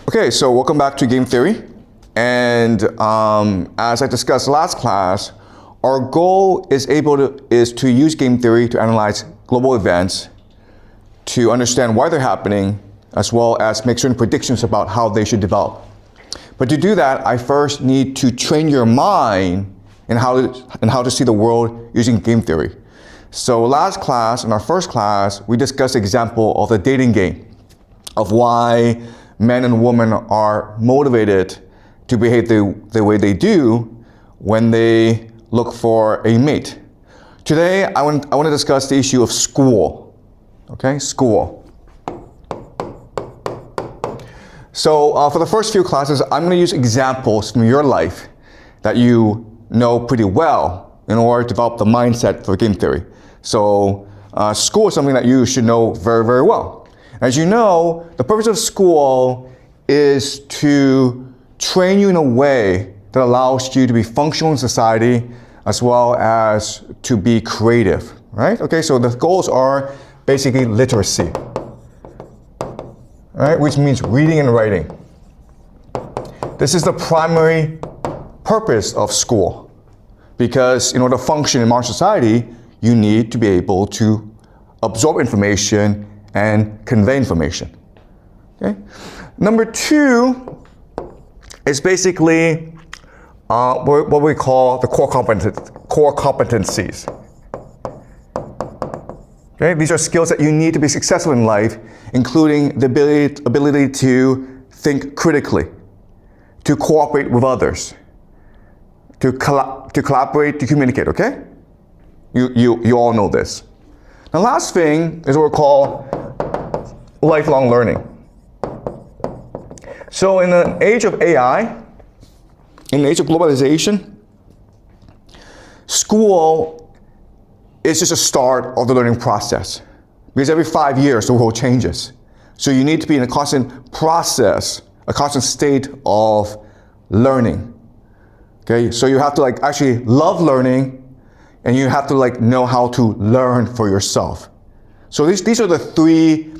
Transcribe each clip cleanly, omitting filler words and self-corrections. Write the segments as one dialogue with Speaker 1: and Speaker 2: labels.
Speaker 1: Okay, so welcome back to game theory. And as I discussed last class, our goal is to use game theory to analyze global events, to understand why they're happening, as well as make certain predictions about how they should develop. But to do that, I first need to train your mind in how to see the world using game theory. So last class, in our first class, we discussed the example of the dating game, of why men and women are motivated to behave the way they do when they look for a mate. Today, I want to discuss the issue of school. Okay, school. So for the first few classes, I'm going to use examples from your life that you know pretty well in order to develop the mindset for game theory. So school is something that you should know very, very well. As you know, the purpose of school is to train you in a way that allows you to be functional in society as well as to be creative, right? Okay, so the goals are basically literacy, right? Which means reading and writing. This is the primary purpose of school, because in order to function in modern society, you need to be able to absorb information and convey information. Okay? Number two is basically what we call the core competencies. Okay? These are skills that you need to be successful in life, including the ability to think critically, to cooperate with others, to collaborate, to communicate, okay? You all know this. The last thing is what we call lifelong learning. So in the age of AI, in the age of globalization, school is just a start of the learning process. Because every 5 years, the world changes. So you need to be in a constant process, a constant state of learning. Okay, so you have to actually love learning, and you have to know how to learn for yourself. So these are the three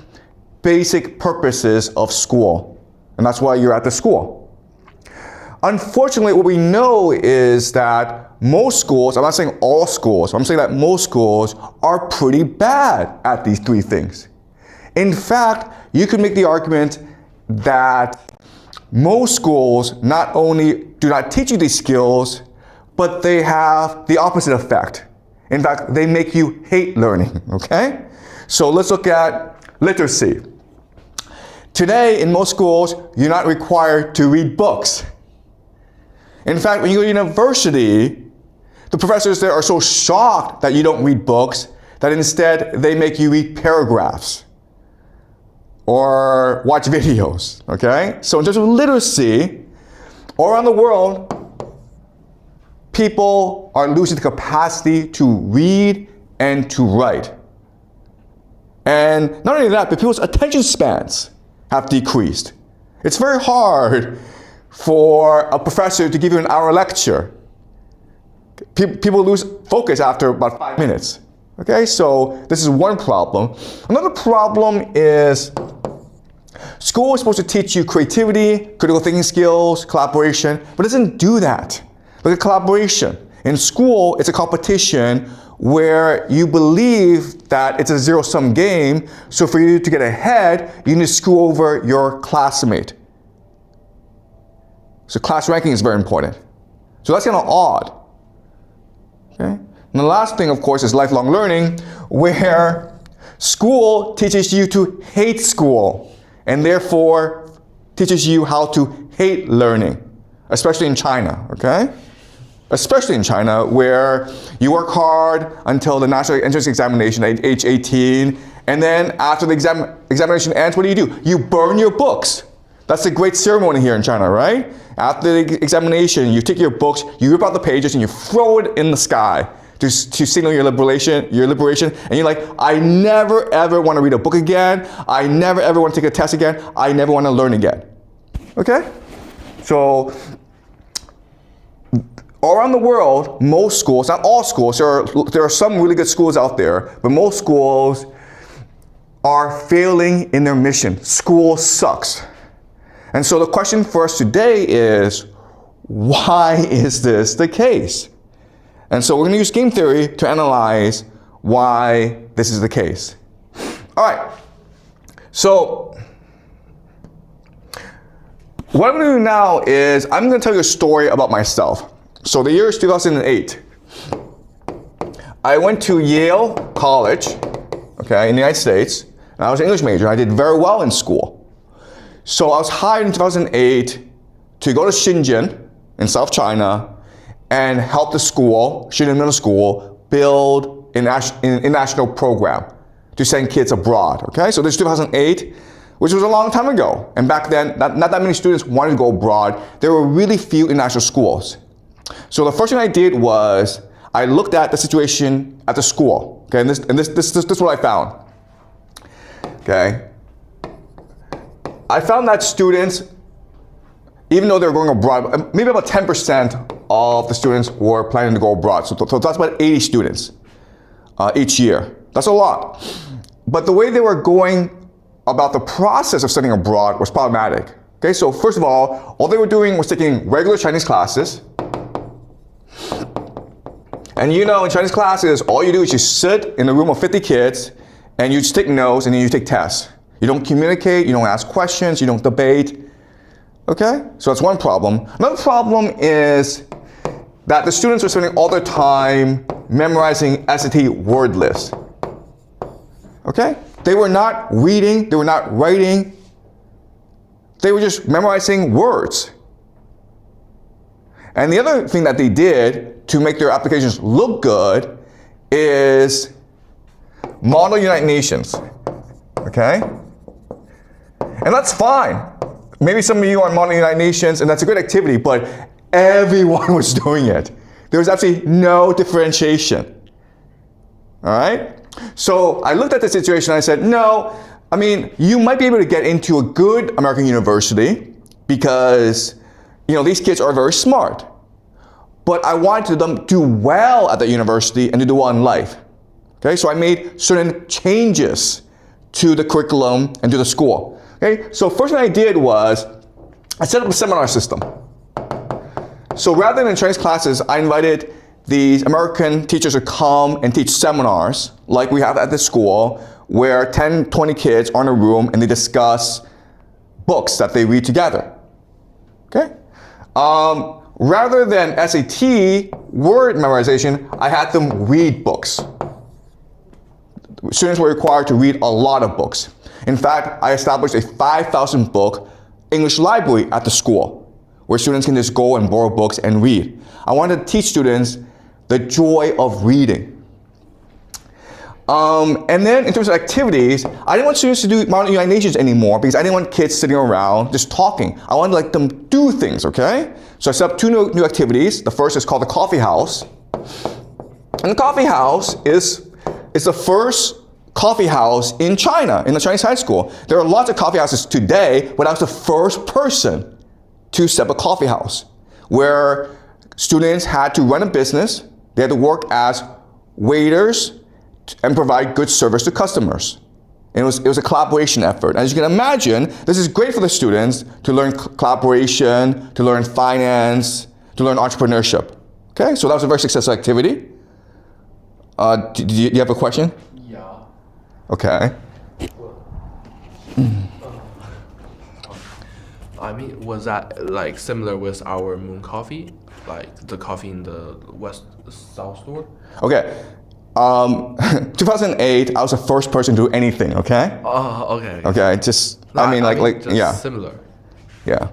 Speaker 1: basic purposes of school, and that's why you're at the school. Unfortunately, what we know is that most schools, I'm not saying all schools, I'm saying that most schools are pretty bad at these three things. In fact, you could make the argument that most schools not only do not teach you these skills, but they have the opposite effect. In fact, they make you hate learning, okay? So let's look at literacy. Today, in most schools, you're not required to read books. In fact, when you go to university, the professors there are so shocked that you don't read books that instead they make you read paragraphs or watch videos, okay? So in terms of literacy, all around the world, people are losing the capacity to read and to write. And not only that, but people's attention spans have decreased. It's very hard for a professor to give you an hour lecture. People lose focus after about 5 minutes. Okay, so this is one problem. Another problem is school is supposed to teach you creativity, critical thinking skills, collaboration, but it doesn't do that. Look at collaboration. In school, it's a competition where you believe that it's a zero-sum game, so for you to get ahead, you need to screw over your classmate. So class ranking is very important. So that's kind of odd. Okay? And the last thing, of course, is lifelong learning, where school teaches you to hate school, and therefore teaches you how to hate learning, especially in China, okay? Especially in China, where you work hard until the national entrance examination at age 18, and then after the examination ends, what do? You burn your books. That's a great ceremony here in China, right? After the examination, you take your books, you rip out the pages, and you throw it in the sky to signal your liberation, and you're like, I never ever want to read a book again, I never ever want to take a test again, I never want to learn again. Okay? So, all around the world, most schools, not all schools, there are some really good schools out there, but most schools are failing in their mission. School sucks. And so the question for us today is, why is this the case? And so we're going to use game theory to analyze why this is the case. All right. So what I'm going to do now is I'm going to tell you a story about myself. So the year is 2008. I went to Yale College, okay, in the United States, and I was an English major. I did very well in school. So I was hired in 2008 to go to Shenzhen in South China and help the school, Shenzhen Middle School, build an international program to send kids abroad, okay? So this is 2008, which was a long time ago. And back then, not that many students wanted to go abroad. There were really few international schools. So the first thing I did was I looked at the situation at the school, okay? And this is what I found, okay? I found that students, even though they were going abroad, maybe about 10% of the students were planning to go abroad. So that's about 80 students each year. That's a lot. But the way they were going about the process of studying abroad was problematic. Okay, so first of all they were doing was taking regular Chinese classes. And you know, in Chinese classes, all you do is you sit in a room of 50 kids and you just take notes and then you take tests. You don't communicate, you don't ask questions, you don't debate. Okay, so that's one problem. Another problem is that the students were spending all their time memorizing SAT word lists. Okay, they were not reading, they were not writing, they were just memorizing words. And the other thing that they did to make their applications look good is model United Nations, okay? And that's fine. Maybe some of you are modeling United Nations, and that's a good activity, but everyone was doing it. There was absolutely no differentiation. All right? So I looked at the situation and I said, no, I mean, you might be able to get into a good American university because, you know, these kids are very smart. But I wanted them to do well at the university and to do well in life. Okay? So I made certain changes to the curriculum and to the school. Okay, so first thing I did was I set up a seminar system. So rather than Chinese classes, I invited these American teachers to come and teach seminars like we have at the school where 10, 20 kids are in a room and they discuss books that they read together. Okay? Rather than SAT word memorization, I had them read books. Students were required to read a lot of books. In fact, I established a 5,000 book English library at the school where students can just go and borrow books and read. I wanted to teach students the joy of reading. And then in terms of activities, I didn't want students to do model United Nations anymore because I didn't want kids sitting around just talking. I wanted to let them do things, okay? So I set up two new activities. The first is called the coffee house. And the coffee house is the first coffee house in China, in the Chinese high school. There are lots of coffee houses today, but I was the first person to set up a coffee house where students had to run a business. They had to work as waiters and provide good service to customers. And it was a collaboration effort. As you can imagine, this is great for the students to learn collaboration, to learn finance, to learn entrepreneurship. Okay, so that was a very successful activity. Do you have a question?
Speaker 2: Yeah.
Speaker 1: Okay.
Speaker 2: I mean, was that like similar with our Moon Coffee, like the coffee in the South store?
Speaker 1: Okay. 2008, I was the first person to do anything. Okay.
Speaker 2: Oh, okay.
Speaker 1: Okay. Just,
Speaker 2: No,
Speaker 1: I mean,
Speaker 2: just
Speaker 1: yeah.
Speaker 2: similar.
Speaker 1: Yeah.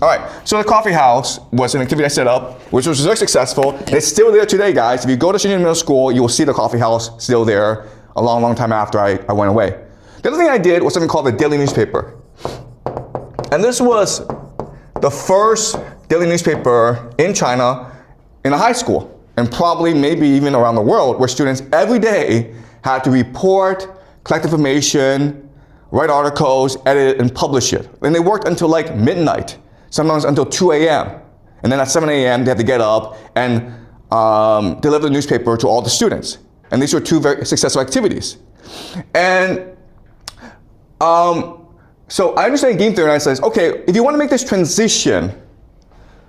Speaker 1: All right. So the coffee house was an activity I set up, which was very successful. It's still there today, guys. If you go to Shenzhen Middle School, you will see the coffee house still there a long, long time after I went away. The other thing I did was something called the daily newspaper. And this was the first daily newspaper in China in a high school, and probably maybe even around the world, where students every day had to report, collect information, write articles, edit it, and publish it. And they worked until like midnight, sometimes until 2 a.m. And then at 7 a.m. they had to get up and deliver the newspaper to all the students. And these were two very successful activities. And So I understand game theory, and I says, okay, if you want to make this transition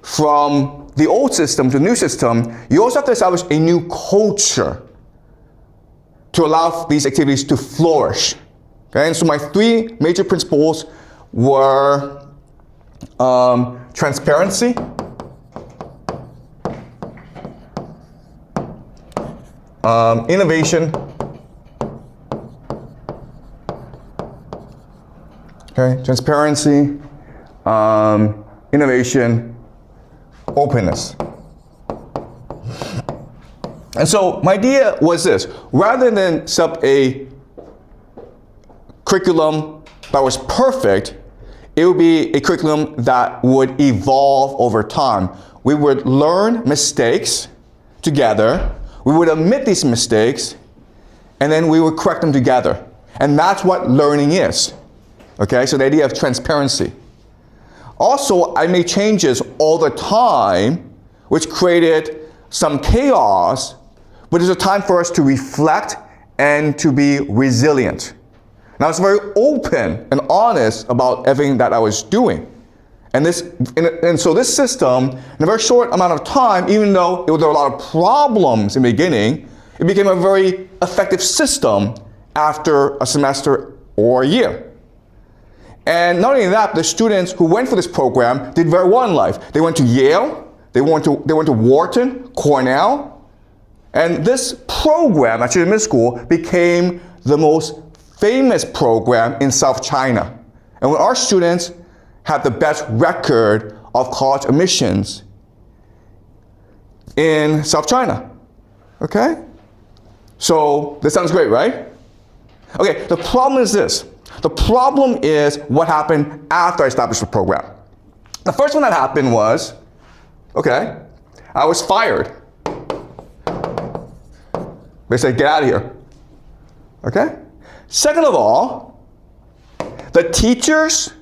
Speaker 1: from the old system to the new system, you also have to establish a new culture to allow these activities to flourish. Okay, and so my three major principles were transparency, innovation, okay, transparency, innovation, openness. And so my idea was this: rather than set up a curriculum that was perfect, it would be a curriculum that would evolve over time. We would learn mistakes together, we would admit these mistakes, and then we would correct them together. And that's what learning is. Okay, so the idea of transparency. Also, I made changes all the time, which created some chaos, but there's a time for us to reflect and to be resilient. And I was very open and honest about everything that I was doing. And so this system, in a very short amount of time, even though there were a lot of problems in the beginning, it became a very effective system after a semester or a year. And not only that, the students who went for this program did very well in life. They went to Yale, they went to Wharton, Cornell, and this program, actually in middle school, became the most famous program in South China. And when our students had the best record of college admissions in South China. Okay? So this sounds great, right? Okay, the problem is this. The problem is what happened after I established the program. The first one that happened was, okay, I was fired. They said, get out of here. Okay? Second of all, the teachers,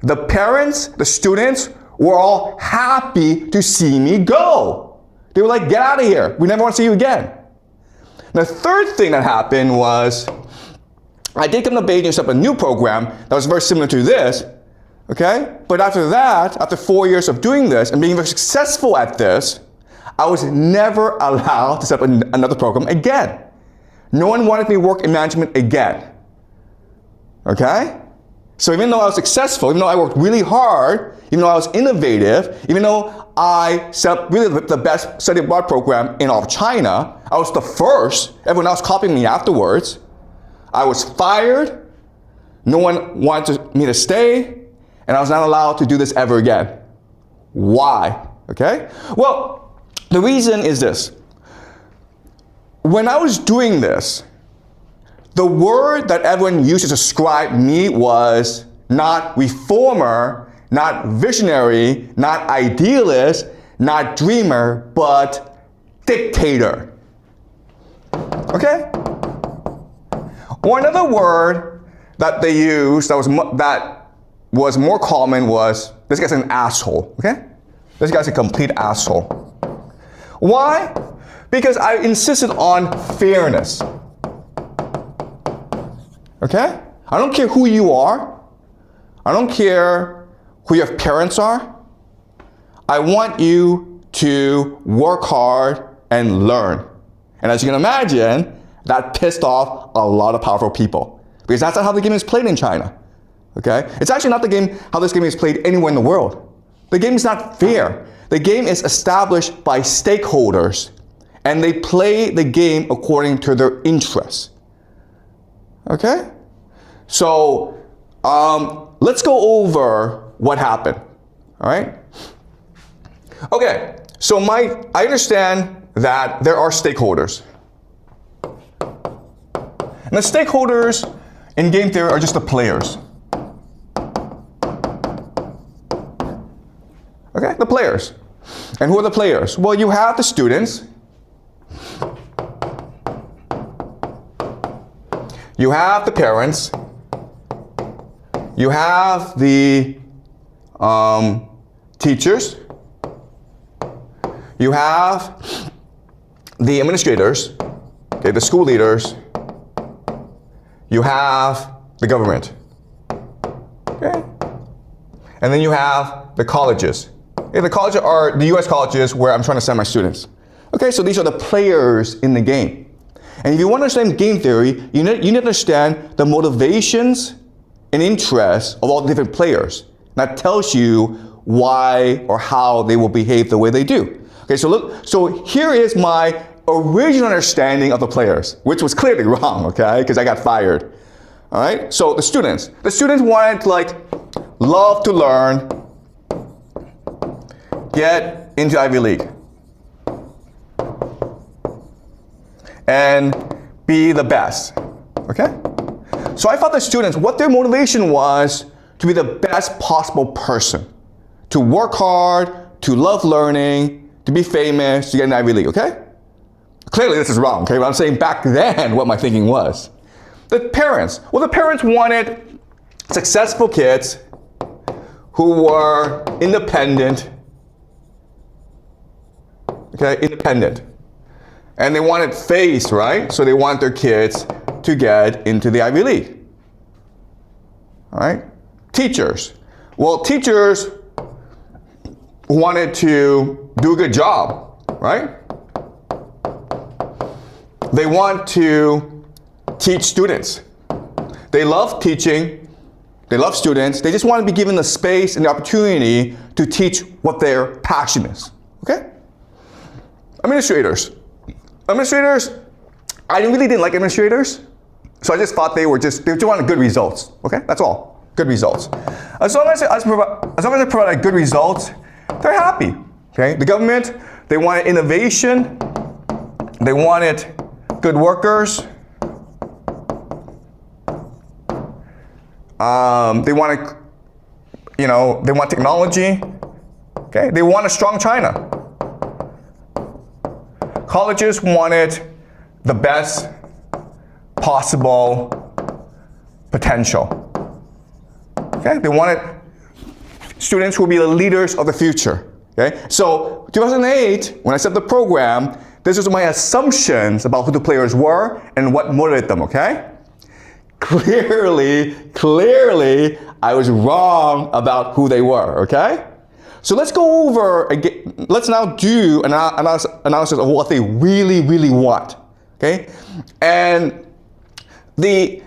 Speaker 1: the parents, the students were all happy to see me go. They were like, get out of here. We never want to see you again. And the third thing that happened was, I did come to Beijing and set up a new program that was very similar to this, okay? But after that, after 4 years of doing this and being very successful at this, I was never allowed to set up another program again. No one wanted me to work in management again, okay? So even though I was successful, even though I worked really hard, even though I was innovative, even though I set up really the best study abroad program in all of China, I was the first, everyone else copied me afterwards, I was fired, no one wanted me to stay, and I was not allowed to do this ever again. Why? Okay? Well, the reason is this. When I was doing this, the word that everyone used to describe me was not reformer, not visionary, not idealist, not dreamer, but dictator. Okay? Or another word that they used that was more common was, this guy's an asshole, okay? This guy's a complete asshole. Why? Because I insisted on fairness. Okay? I don't care who you are. I don't care who your parents are. I want you to work hard and learn. And as you can imagine, that pissed off a lot of powerful people. Because that's not how the game is played in China. Okay? It's actually not how this game is played anywhere in the world. The game is not fair. The game is established by stakeholders, and they play the game according to their interests. Okay? So, let's go over what happened. All right? Okay, so I understand that there are stakeholders. And the stakeholders in game theory are just the players. Okay, the players. And who are the players? Well, you have the students. You have the parents. You have the teachers. You have the administrators, okay, the school leaders. You have the government. Okay? And then you have the colleges. Okay, the colleges are the US colleges where I'm trying to send my students. Okay, so these are the players in the game. And if you want to understand game theory, you need to understand the motivations and interests of all the different players. That tells you why or how they will behave the way they do. Okay, so look, so here is my original understanding of the players, which was clearly wrong, okay, because I got fired. All right, so the students wanted to like love to learn, get into Ivy League, and be the best, okay? So I thought the students, what their motivation was to be the best possible person, to work hard, to love learning, to be famous, to get an Ivy League, okay? Clearly this is wrong, okay? But I'm saying back then what my thinking was. The parents wanted successful kids who were independent, okay, independent. And they wanted face, right? So they want their kids to get into the Ivy League. All right? Teachers. Well, teachers wanted to do a good job, right? They want to teach students. They love teaching. They love students. They just want to be given the space and the opportunity to teach what their passion is. Okay? Administrators, I really didn't like administrators, so I just thought they just wanted good results. Okay, that's all. Good results. As long as I provided good results, they're happy. Okay, the government, they wanted innovation, they wanted good workers, they wanted, they want technology. Okay, they want a strong China. Colleges wanted the best possible potential. Okay, they wanted students who will be the leaders of the future. Okay, so 2008, when I set the program, this was my assumptions about who the players were and what motivated them. Okay, clearly, I was wrong about who they were. Okay. So let's go over again. Let's now do an analysis of what they really want. Okay, and the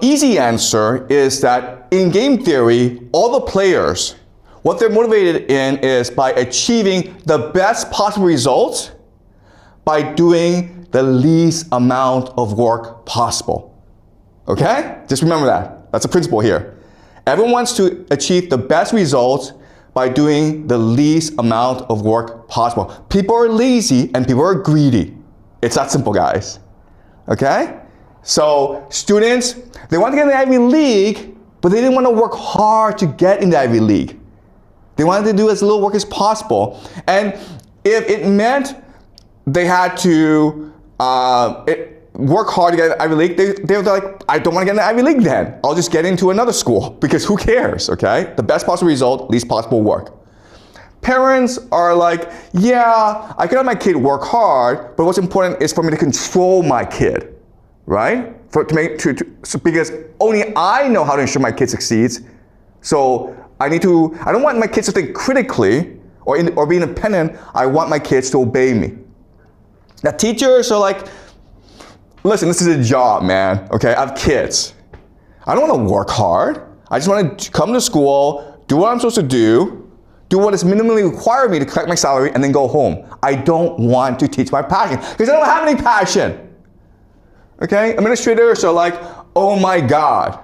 Speaker 1: easy answer is that in game theory, all the players, what they're motivated in is by achieving the best possible results by doing the least amount of work possible. Okay, just remember that. That's a principle here. Everyone wants to achieve the best results by doing the least amount of work possible. People are lazy and people are greedy. It's that simple, guys. Okay? So students, they want to get in the Ivy League, but they didn't want to work hard to get in the Ivy League. They wanted to do as little work as possible. And if it meant they had to work hard to get in the Ivy League, they're like, I don't want to get in the Ivy League then. I'll just get into another school because who cares, okay? The best possible result, least possible work. Parents are like, yeah, I can have my kid work hard, but what's important is for me to control my kid, right? Because only I know how to ensure my kid succeeds. So I don't want my kids to think critically or be independent. I want my kids to obey me. Now teachers are like, listen, this is a job, man, okay? I have kids. I don't want to work hard. I just want to come to school, do what I'm supposed to do what is minimally required of me to collect my salary, and then go home. I don't want to teach my passion because I don't have any passion. Okay? Administrators are like, oh my God.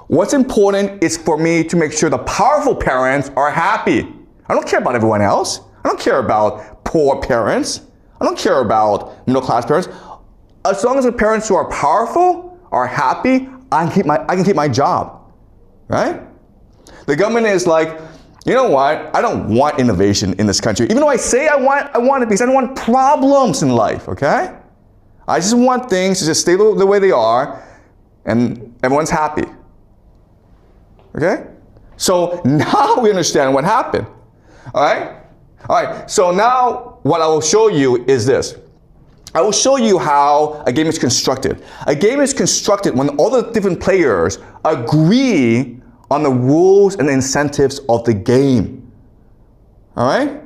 Speaker 1: What's important is for me to make sure the powerful parents are happy. I don't care about everyone else. I don't care about poor parents. I don't care about middle-class parents. As long as the parents who are powerful are happy, I can keep my job, right? The government is like, you know what? I don't want innovation in this country. Even though I say I want it because I don't want problems in life, okay? I just want things to just stay the way they are and everyone's happy, okay? So now we understand what happened, all right? All right, so now what I will show you is this. I will show you how a game is constructed. A game is constructed when all the different players agree on the rules and incentives of the game. All right?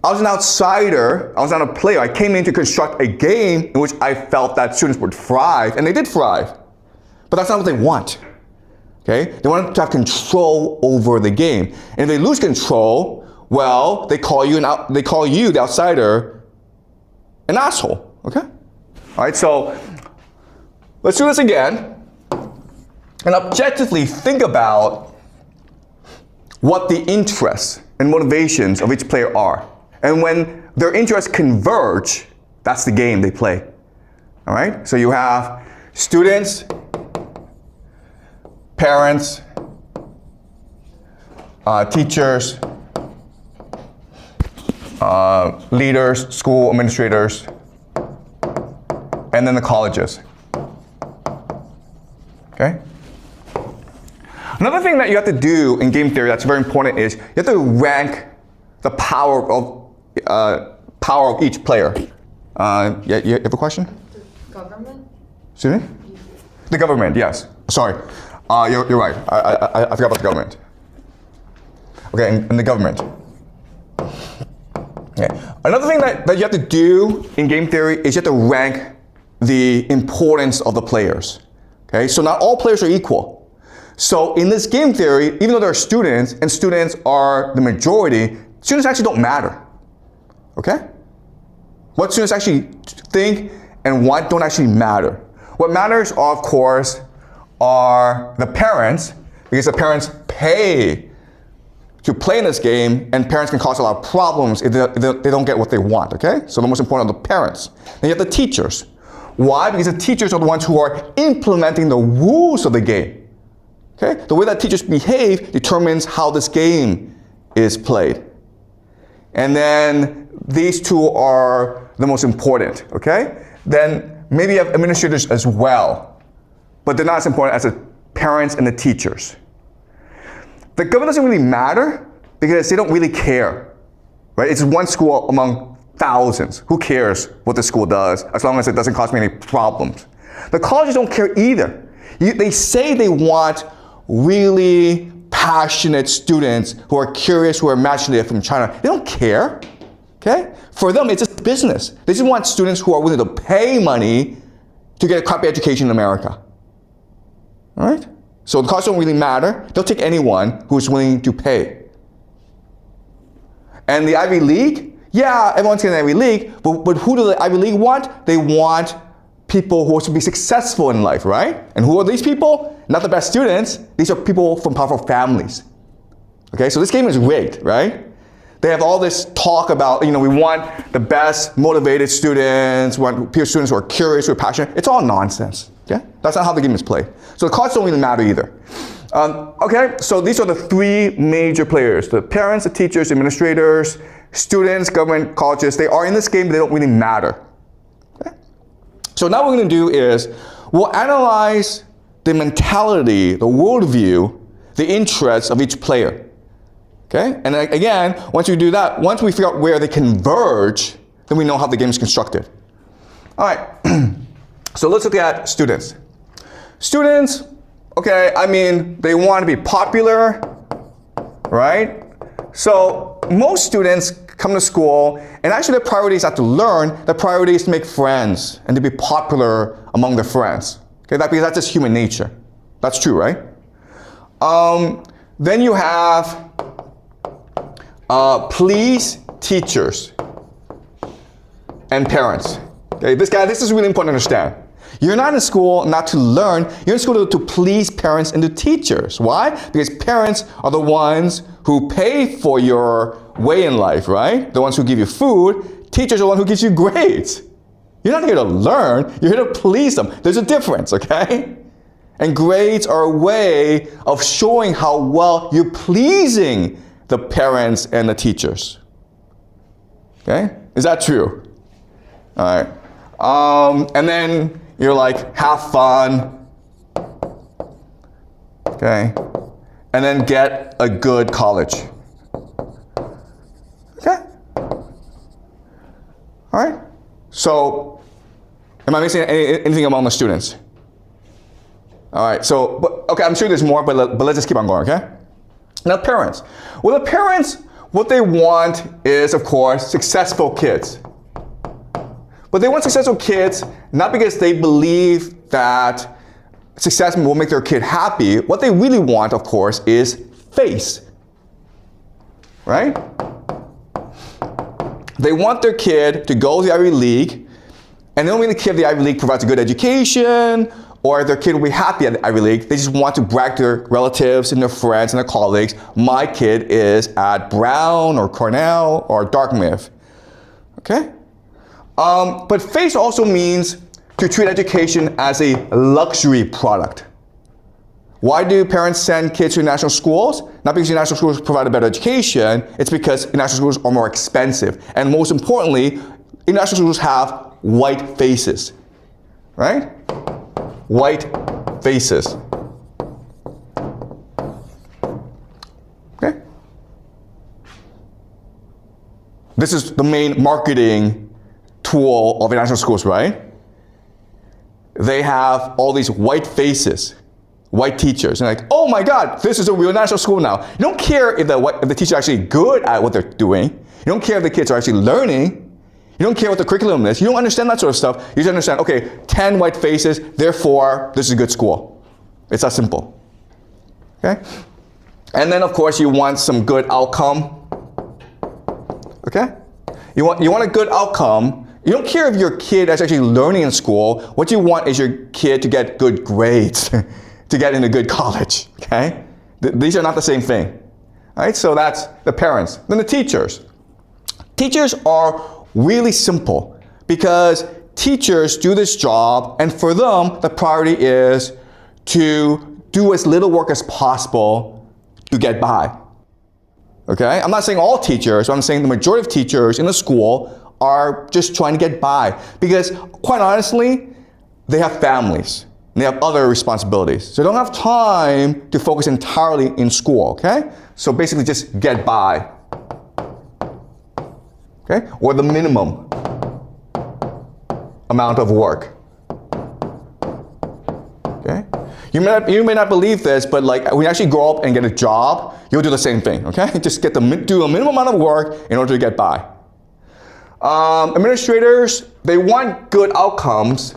Speaker 1: I was an outsider, I was not a player. I came in to construct a game in which I felt that students would thrive, and they did thrive. But that's not what they want. Okay? They want to have control over the game. And if they lose control, well, they call you, the outsider, an asshole. Okay? All right, so let's do this again and objectively think about what the interests and motivations of each player are. And when their interests converge, that's the game they play. All right? So you have students, parents, teachers, leaders, school administrators, and then the colleges. Okay? Another thing that you have to do in game theory that's very important is you have to rank the power of each player. Yeah, you have a question?
Speaker 3: The government?
Speaker 1: Excuse me? The government, yes. Sorry. You're right. I forgot about the government. Okay, and the government. Okay. Another thing that you have to do in game theory is you have to rank the importance of the players. Okay, so not all players are equal. So in this game theory, even though there are students, and students are the majority, students actually don't matter. Okay? What students actually think and want don't actually matter. What matters, of course, are the parents, because the parents pay to play in this game, and parents can cause a lot of problems if they don't get what they want, okay? So the most important are the parents. Then you have the teachers. Why? Because the teachers are the ones who are implementing the rules of the game, okay? The way that teachers behave determines how this game is played. And then these two are the most important, okay? Then maybe you have administrators as well, but they're not as important as the parents and the teachers. The government doesn't really matter because they don't really care, right? It's one school among thousands. Who cares what the school does as long as it doesn't cause me any problems? The colleges don't care either. They say they want really passionate students who are curious, who are imaginative from China. They don't care, okay? For them, it's just business. They just want students who are willing to pay money to get a crappy education in America, all right? So the costs don't really matter. They'll take anyone who is willing to pay. And the Ivy League, yeah, everyone's getting an Ivy League, but who do the Ivy League want? They want people who are to be successful in life, right? And who are these people? Not the best students. These are people from powerful families. Okay, so this game is rigged, right? They have all this talk about, we want the best motivated students, we want peer students who are curious, who are passionate. It's all nonsense, okay? That's not how the game is played. So the cards don't really matter either. Okay, so these are the three major players: the parents, the teachers, the administrators, students, government, colleges. They are in this game, but they don't really matter. Okay? So now what we're going to do is we'll analyze the mentality, the worldview, the interests of each player. Okay? And again, once we do that, once we figure out where they converge, then we know how the game is constructed. All right, so let's look at students. Students, okay, they want to be popular, right? So most students come to school, and actually their priority is not to learn, their priority is to make friends and to be popular among their friends. Okay, because that's just human nature. That's true, right? Then you have please teachers and parents. Okay, this is really important to understand. You're not in school not to learn, you're in school to please parents and to teachers. Why? Because parents are the ones who pay for your way in life, right? The ones who give you food. Teachers are the ones who gives you grades. You're not here to learn, you're here to please them. There's a difference, okay? And grades are a way of showing how well you're pleasing the parents and the teachers. Okay? Is that true? All right. And then you're like, have fun. Okay? And then get a good college. Okay? All right? So, am I missing anything among the students? All right, so, but okay, I'm sure there's more, but let's just keep on going, okay? Now, parents. Well, the parents, what they want is, of course, successful kids. But they want successful kids not because they believe that success will make their kid happy. What they really want, of course, is face, right? They want their kid to go to the Ivy League, and they don't really care if the Ivy League provides a good education or if their kid will be happy at the Ivy League. They just want to brag to their relatives and their friends and their colleagues, my kid is at Brown or Cornell or Dartmouth, okay? But face also means to treat education as a luxury product. Why do parents send kids to national schools? Not because national schools provide a better education, it's because national schools are more expensive. And most importantly, national schools have white faces, right? White faces. Okay? This is the main marketing tool of national schools, right? They have all these white faces, white teachers, and like, oh my God, this is a real national school now. You don't care if the teacher is actually good at what they're doing. You don't care if the kids are actually learning. You don't care what the curriculum is. You don't understand that sort of stuff. You just understand, okay, 10 white faces, therefore, this is a good school. It's that simple, okay? And then, of course, you want some good outcome, okay? You want a good outcome. You don't care if your kid is actually learning in school. What you want is your kid to get good grades, to get into good college, okay? These are not the same thing, all right? So that's the parents. Then the teachers. Teachers are really simple because teachers do this job, and for them, the priority is to do as little work as possible to get by, okay? I'm not saying all teachers, but I'm saying the majority of teachers in the school are just trying to get by because, quite honestly, they have families. They have other responsibilities. So they don't have time to focus entirely in school, okay? So basically just get by, okay? Or the minimum amount of work, okay? You may not believe this, but like when you actually grow up and get a job, you'll do the same thing, okay? Just do a minimum amount of work in order to get by. Administrators, they want good outcomes,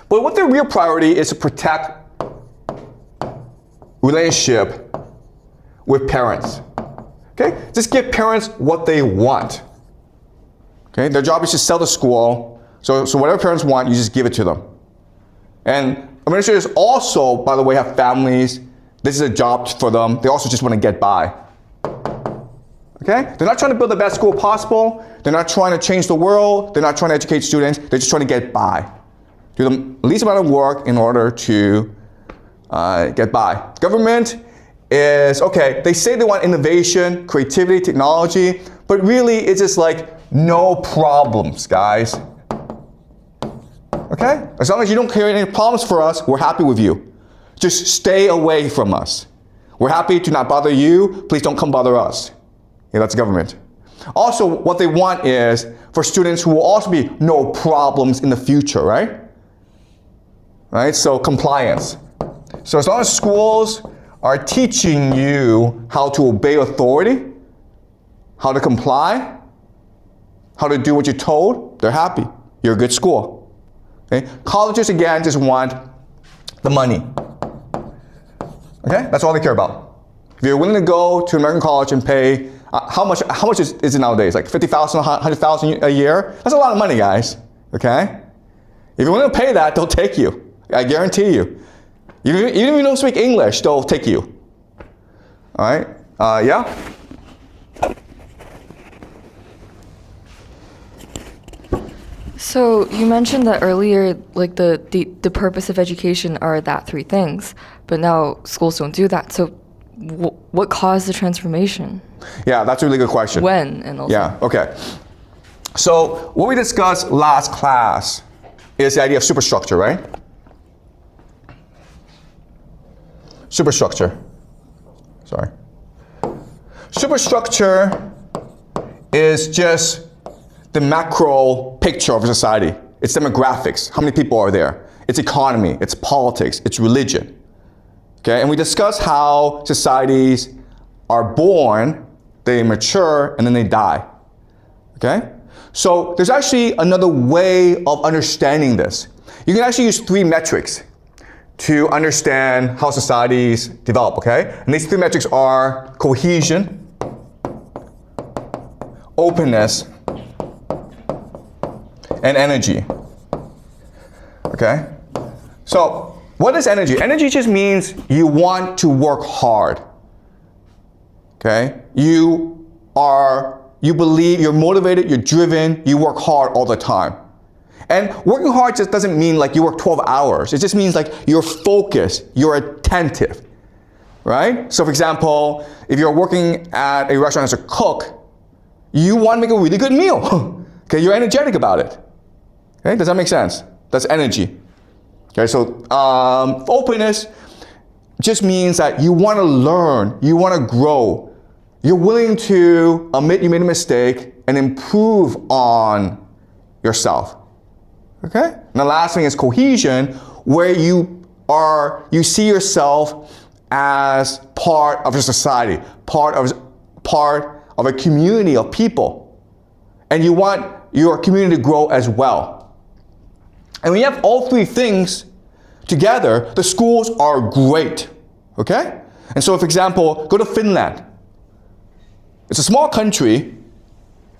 Speaker 1: but what their real priority is to protect relationship with parents, okay? Just give parents what they want, okay? Their job is to sell the school, so whatever parents want, you just give it to them. And administrators also, by the way, have families. This is a job for them. They also just want to get by. Okay? They're not trying to build the best school possible. They're not trying to change the world. They're not trying to educate students. They're just trying to get by. Do the least amount of work in order to get by. Government is, okay, they say they want innovation, creativity, technology, but really it's just like no problems, guys. Okay? As long as you don't create any problems for us, we're happy with you. Just stay away from us. We're happy to not bother you. Please don't come bother us. Yeah, that's government. Also, what they want is for students who will also be no problems in the future, right? Right? So compliance. So as long as schools are teaching you how to obey authority, how to comply, how to do what you're told, they're happy. You're a good school. Okay? Colleges, again, just want the money. Okay? That's all they care about. If you're willing to go to an American college and pay, how much is it nowadays? Like $50,000, $100,000 a year? That's a lot of money, guys. Okay? If you're willing to pay that, they'll take you. I guarantee you. Even if you don't speak English, they'll take you. All right? Yeah?
Speaker 3: So you mentioned that earlier, like the purpose of education are that three things, but now schools don't do that. So what caused the transformation?
Speaker 1: Yeah, that's a really good question.
Speaker 3: When and also.
Speaker 1: Yeah, okay. So what we discussed last class is the idea of superstructure, right? Superstructure. Sorry. Superstructure is just the macro picture of a society. It's demographics. How many people are there? It's economy. It's politics. It's religion. Okay, and we discussed how societies are born, they mature, and then they die. Okay? So there's actually another way of understanding this. You can actually use 3 metrics to understand how societies develop, okay? And these 3 metrics are cohesion, openness, and energy. Okay? So what is energy? Energy just means you want to work hard. Okay? You believe, you're motivated, you're driven, you work hard all the time. And working hard just doesn't mean like you work 12 hours. It just means like you're focused, you're attentive, right? So for example, if you're working at a restaurant as a cook, you want to make a really good meal. Okay, you're energetic about it. Okay, does that make sense? That's energy. Okay, so openness just means that you want to learn, you want to grow. You're willing to admit you made a mistake and improve on yourself. Okay? And the last thing is cohesion, where you see yourself as part of a society, part of a community of people. And you want your community to grow as well. And when you have all 3 things together, the schools are great. Okay? And so, for example, go to Finland. It's a small country,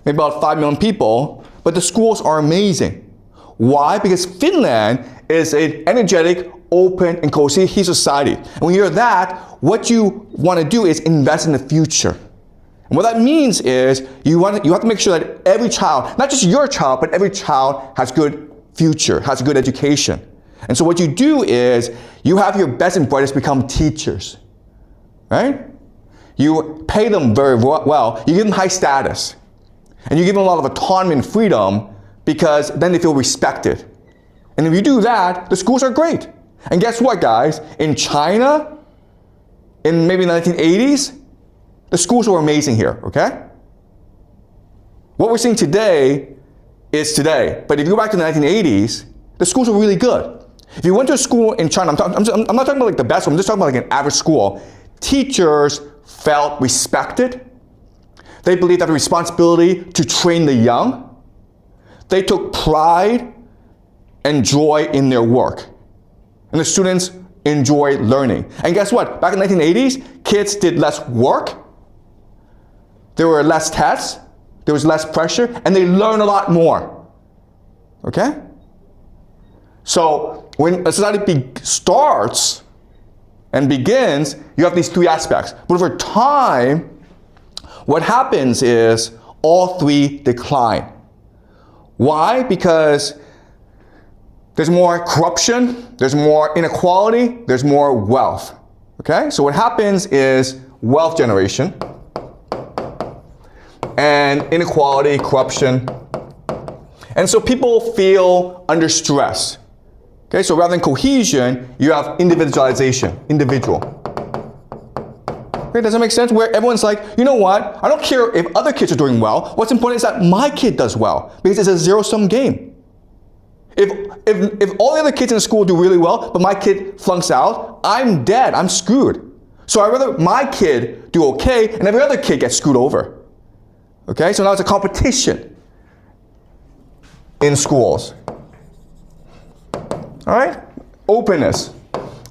Speaker 1: maybe about 5 million people, but the schools are amazing. Why? Because Finland is an energetic, open, and cohesive society. And when you're that, what you want to do is invest in the future. And what that means is you have to make sure that every child, not just your child, but every child has good future, has good education. And so what you do is you have your best and brightest become teachers, right? You pay them very well. You give them high status. And you give them a lot of autonomy and freedom because then they feel respected. And if you do that, the schools are great. And guess what, guys? In China, in maybe the 1980s, the schools were amazing here, okay? What we're seeing today is today. But if you go back to the 1980s, the schools were really good. If you went to a school in China, I'm not talking about like the best one, I'm just talking about like an average school. Teachers felt respected. They believed they had a responsibility to train the young. They took pride and joy in their work. And the students enjoy learning. And guess what? Back in the 1980s, kids did less work. There were less tests. There was less pressure. And they learned a lot more. Okay? So when a society starts and begins, you have these 3 aspects. But over time, what happens is all 3 decline. Why? Because there's more corruption, there's more inequality, there's more wealth. Okay? So what happens is wealth generation and inequality, corruption. And so people feel under stress. Okay, so rather than cohesion, you have individualization, individual. Okay, does that make sense? Where everyone's like, you know what? I don't care if other kids are doing well. What's important is that my kid does well, because it's a zero-sum game. If all the other kids in the school do really well, but my kid flunks out, I'm dead, I'm screwed. So I'd rather my kid do okay, and every other kid gets screwed over. Okay, so now it's a competition in schools. All right? Openness.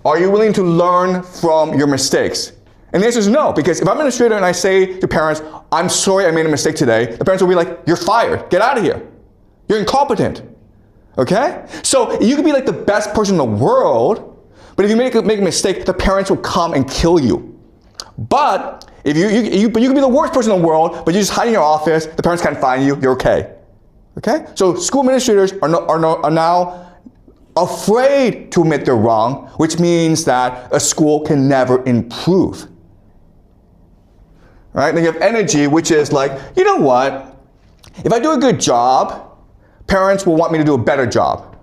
Speaker 1: Are you willing to learn from your mistakes? And the answer is no, because if I'm an administrator and I say to parents, I'm sorry I made a mistake today, the parents will be like, you're fired, get out of here. You're incompetent. Okay? So you could be like the best person in the world, but if you make a mistake, the parents will come and kill you. But if you could be the worst person in the world, but you just hide in your office, the parents can't find you, you're okay. Okay? So school administrators are now afraid to admit they're wrong, which means that a school can never improve. Right? Then you have energy, which is like, you know what? If I do a good job, parents will want me to do a better job.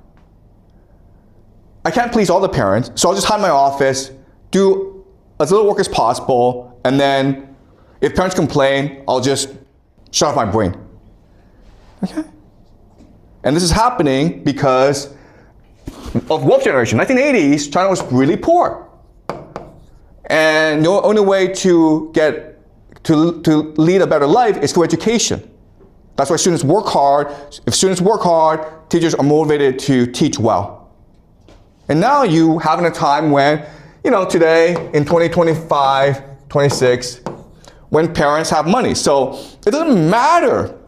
Speaker 1: I can't please all the parents, so I'll just hide in my office, do as little work as possible, and then if parents complain, I'll just shut off my brain. Okay? And this is happening because of wealth generation. 1980s, China was really poor. And the only way to lead a better life is through education. That's why students work hard. If students work hard, teachers are motivated to teach well. And now you having a time when, today in 2025, 26, when parents have money. So it doesn't matter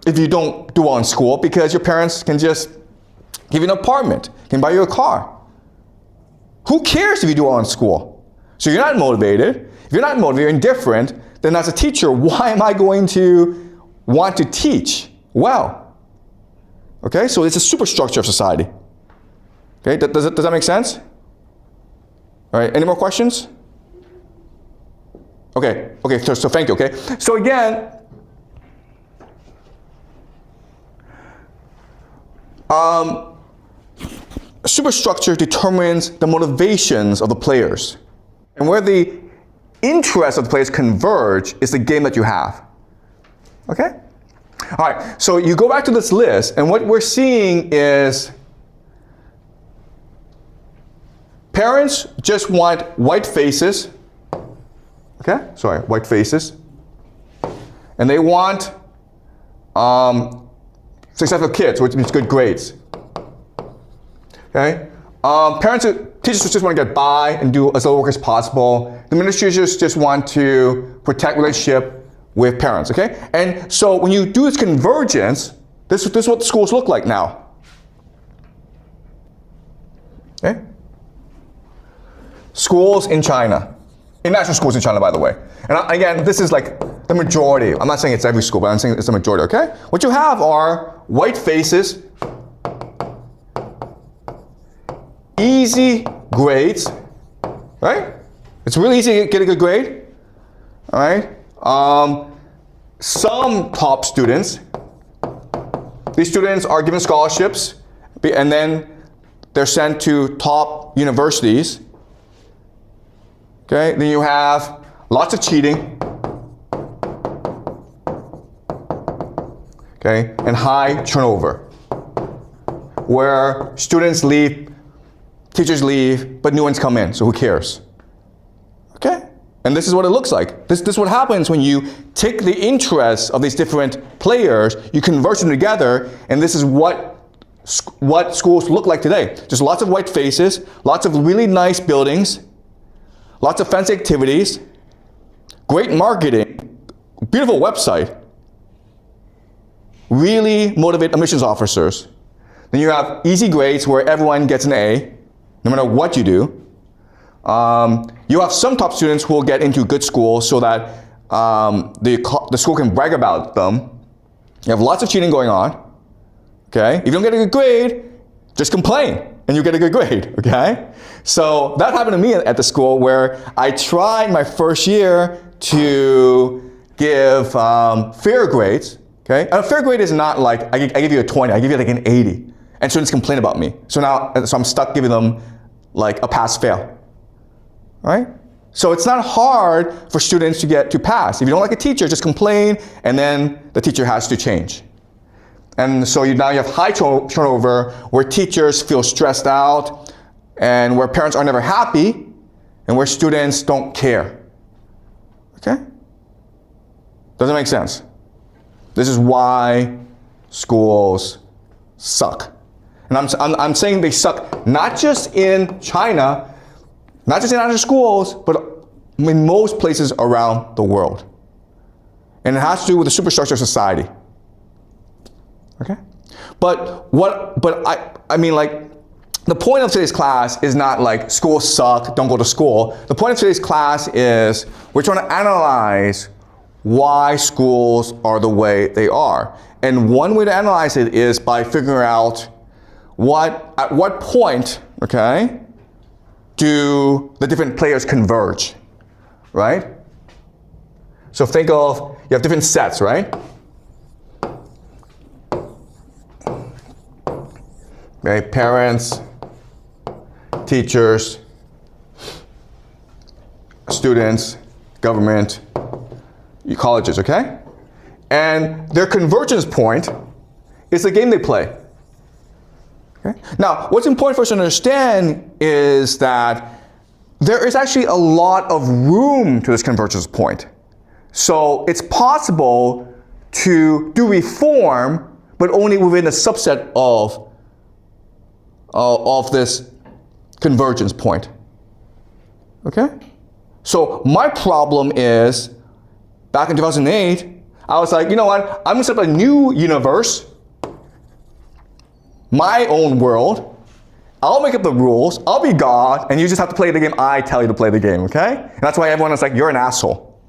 Speaker 1: if you don't do well in school because your parents can just give you an apartment, can buy you a car. Who cares if you do well in school? So you're not motivated. If you're not motivated, you're indifferent, then as a teacher, why am I going to want to teach well? Okay, so it's a superstructure of society. Okay, does that make sense? All right, any more questions? Okay, so thank you, okay? So again, superstructure determines the motivations of the players. And where the interests of the players converge is the game that you have. Okay? All right, so you go back to this list, and what we're seeing is parents just want white faces. Okay? Sorry, white faces. And they want successful kids, which means good grades. Okay? Teachers just want to get by and do as little work as possible. The administrators just want to protect relationship with parents, okay? And so when you do this convergence, this is what the schools look like now. Okay? Schools in China. International schools in China, by the way. And again, this is like the majority. I'm not saying it's every school, but I'm saying it's the majority, okay? What you have are white faces, easy grades, right? It's really easy to get a good grade, all right? Some top students, these students are given scholarships, and then they're sent to top universities, okay? Then you have lots of cheating, okay? And high turnover, where students leave, teachers leave, but new ones come in, so who cares? Okay? And this is what it looks like. This is what happens when you take the interests of these different players, you converge them together, and this is what schools look like today. Just lots of white faces, lots of really nice buildings, lots of fancy activities, great marketing, beautiful website, really motivate admissions officers. Then you have easy grades where everyone gets an A, no matter what you do. You have some top students who will get into good schools so that the school can brag about them. You have lots of cheating going on. Okay? If you don't get a good grade, just complain and you get a good grade. Okay? So that happened to me at the school where I tried my first year to give fair grades. Okay? And a fair grade is not like I give you a 20, I give you like an 80. And students complain about me. So I'm stuck giving them like a pass-fail. Right? So it's not hard for students to get to pass. If you don't like a teacher, just complain, and then the teacher has to change. And so now you have high turnover, where teachers feel stressed out, and where parents are never happy, and where students don't care. Okay? Does it make sense? This is why schools suck. And I'm saying they suck not just in China, not just in other schools, but in most places around the world. And it has to do with the superstructure of society. Okay? I mean, like, the point of today's class is not like schools suck, don't go to school. The point of today's class is we're trying to analyze why schools are the way they are. And one way to analyze it is by figuring out at what point, okay, do the different players converge, right? So think of, you have different sets, right? Okay, parents, teachers, students, government, colleges, okay? And their convergence point is the game they play. Okay? Now, what's important for us to understand is that there is actually a lot of room to this convergence point. So it's possible to do reform, but only within a subset of this convergence point. Okay? So my problem is, back in 2008, I was like, you know what? I'm gonna set up a new universe, my own world. I'll make up the rules, I'll be God, and you just have to play the game I tell you to play the game, okay? And that's why everyone is like, you're an asshole.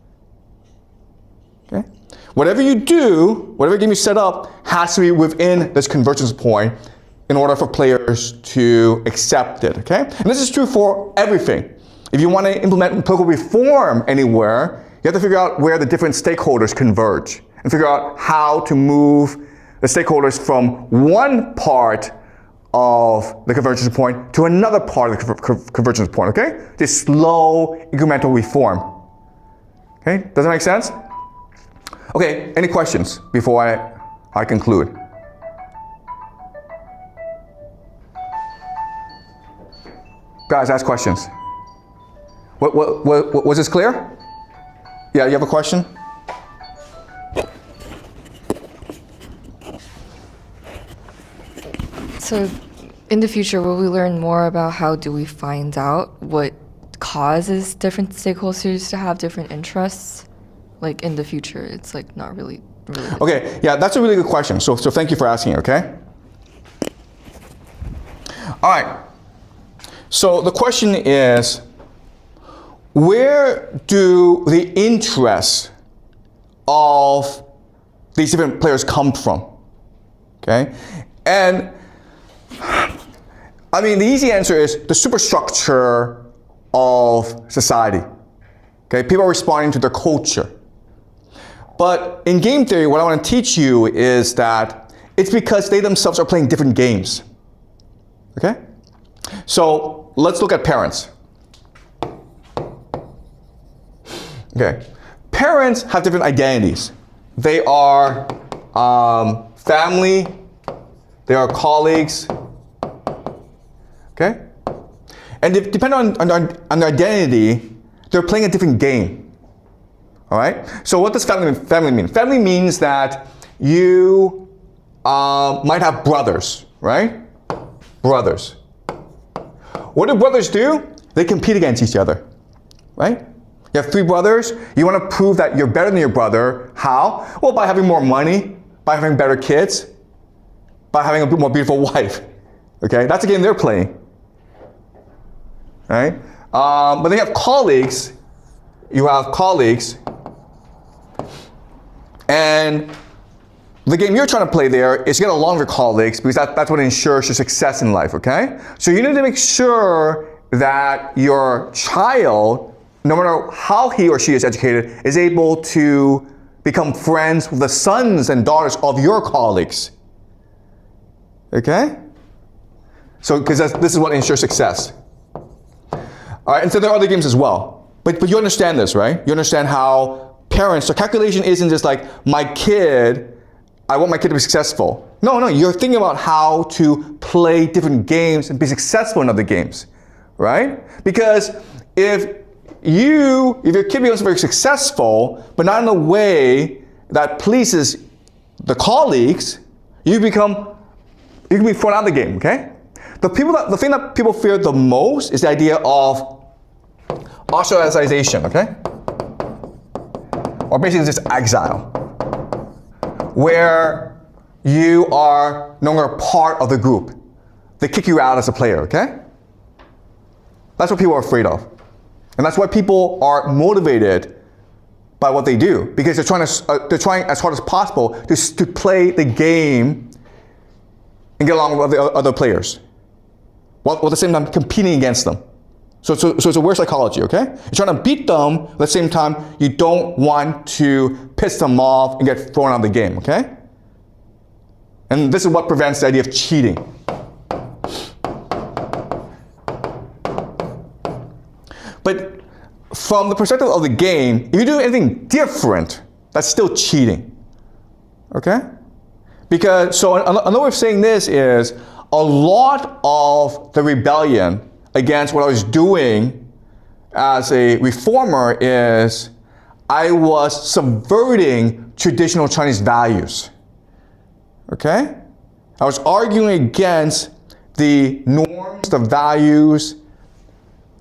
Speaker 1: Okay? Whatever you do, whatever game you set up, has to be within this convergence point in order for players to accept it, okay? And this is true for everything. If you want to implement political reform anywhere, you have to figure out where the different stakeholders converge and figure out how to move the stakeholders from one part of the convergence point to another part of the convergence point, okay? This slow, incremental reform. Okay, does that make sense? Okay, any questions before I conclude? Guys, ask questions. Was this clear? Yeah, you have a question?
Speaker 3: So in the future, will we learn more about how do we find out what causes different stakeholders to have different interests? Like in the future, it's like not really.
Speaker 1: Okay, yeah, that's a really good question. So thank you for asking, okay? All right. So the question is, where do the interests of these different players come from? Okay? And I mean, the easy answer is the superstructure of society. Okay? People are responding to their culture. But in game theory, what I want to teach you is that it's because they themselves are playing different games. Okay? So let's look at parents. Okay. Parents have different identities. They are family, they are colleagues. Okay? And depending on their identity, they're playing a different game. All right? So what does family mean? Family means that you might have brothers, right? Brothers. What do brothers do? They compete against each other, right? You have 3 brothers. You want to prove that you're better than your brother. How? Well, by having more money, by having better kids, by having a more beautiful wife. Okay? That's the game they're playing. Right? But then you have colleagues. You have colleagues. And the game you're trying to play there is to get along with your colleagues because that's what ensures your success in life, okay? So you need to make sure that your child, no matter how he or she is educated, is able to become friends with the sons and daughters of your colleagues. Okay? So, because this is what ensures success. All right, and so there are other games as well. But you understand this, right? You understand how parents, so calculation isn't just like, I want my kid to be successful. No, you're thinking about how to play different games and be successful in other games, right? Because if your kid becomes very successful, but not in a way that pleases the colleagues, you can be thrown out of the game, okay? The thing that people fear the most is the idea of ostracization, okay? Or basically just exile, where you are no longer part of the group. They kick you out as a player, okay? That's what people are afraid of. And that's why people are motivated by what they do, because they're trying as hard as possible to play the game and get along with the other players, while at the same time competing against them. So it's a weird psychology, okay? You're trying to beat them, at the same time, you don't want to piss them off and get thrown out of the game, okay? And this is what prevents the idea of cheating. But from the perspective of the game, if you do anything different, that's still cheating, okay? Because, so another way of saying this is, a lot of the rebellion against what I was doing as a reformer is I was subverting traditional Chinese values. Okay? I was arguing against the norms, the values,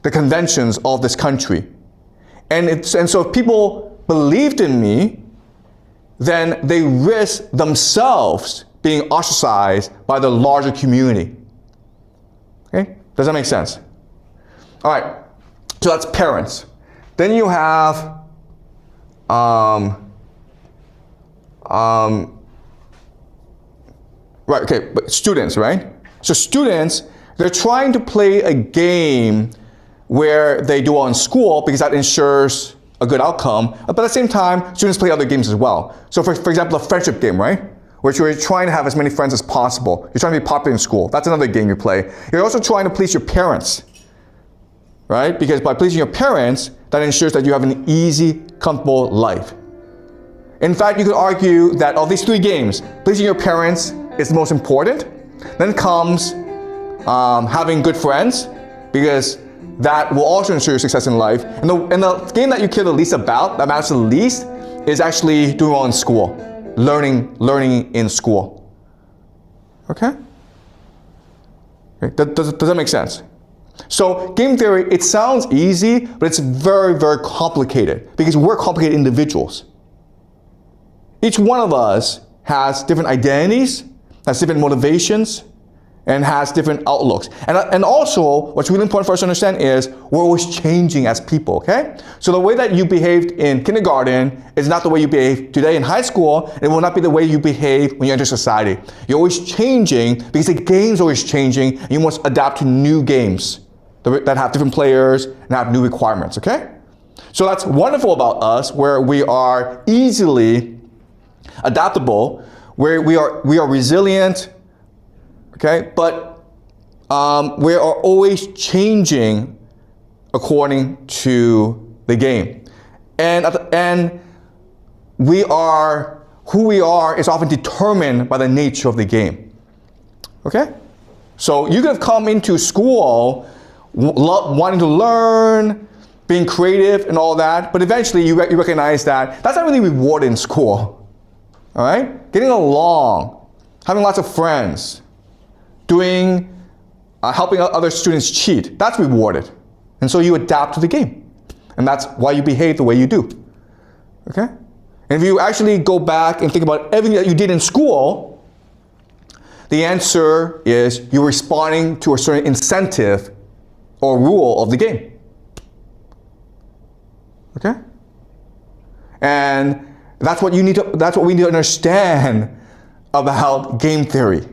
Speaker 1: the conventions of this country. And so if people believed in me, then they risk themselves being ostracized by the larger community. Okay? Does that make sense? All right. So that's parents. Then you have right, okay, but students, right? So students, they're trying to play a game where they do well in school because that ensures a good outcome. But at the same time, students play other games as well. So for example, a friendship game, right? Which you're trying to have as many friends as possible. You're trying to be popular in school. That's another game you play. You're also trying to please your parents, right? Because by pleasing your parents, that ensures that you have an easy, comfortable life. In fact, you could argue that of these three games, pleasing your parents is the most important. Then comes having good friends, because that will also ensure your success in life. And the game that you care the least about, that matters the least, is actually doing well in school. Learning in school. Okay? Does that make sense? So game theory, it sounds easy, but it's very, very complicated because we're complicated individuals. Each one of us has different identities, has different motivations, and has different outlooks. And also, what's really important for us to understand is we're always changing as people, okay? So the way that you behaved in kindergarten is not the way you behave today in high school, and it will not be the way you behave when you enter society. You're always changing because the game's always changing, and you must adapt to new games that have different players and have new requirements, okay? So that's wonderful about us, where we are easily adaptable, where we are resilient, okay? But we are always changing according to the game. And we are, who we are is often determined by the nature of the game, okay? So you could have come into school wanting to learn, being creative and all that, but eventually you recognize that that's not really rewarded in school, all right? Getting along, having lots of friends, doing, helping other students cheat, that's rewarded. And so you adapt to the game. And that's why you behave the way you do, okay? And if you actually go back and think about everything that you did in school, the answer is you're responding to a certain incentive or rule of the game, okay? And that's what we need to understand about game theory.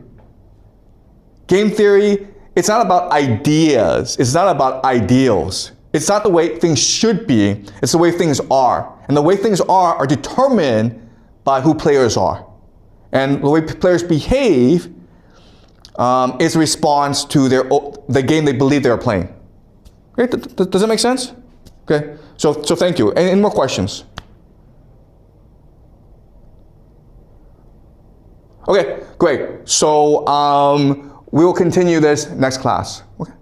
Speaker 1: Game theory, it's not about ideas. It's not about ideals. It's not the way things should be. It's the way things are. And the way things are determined by who players are. And the way players behave is a response to the game they believe they're playing. Okay, does that make sense? Okay, so thank you. Any more questions? Okay, great. So we will continue this next class. Okay.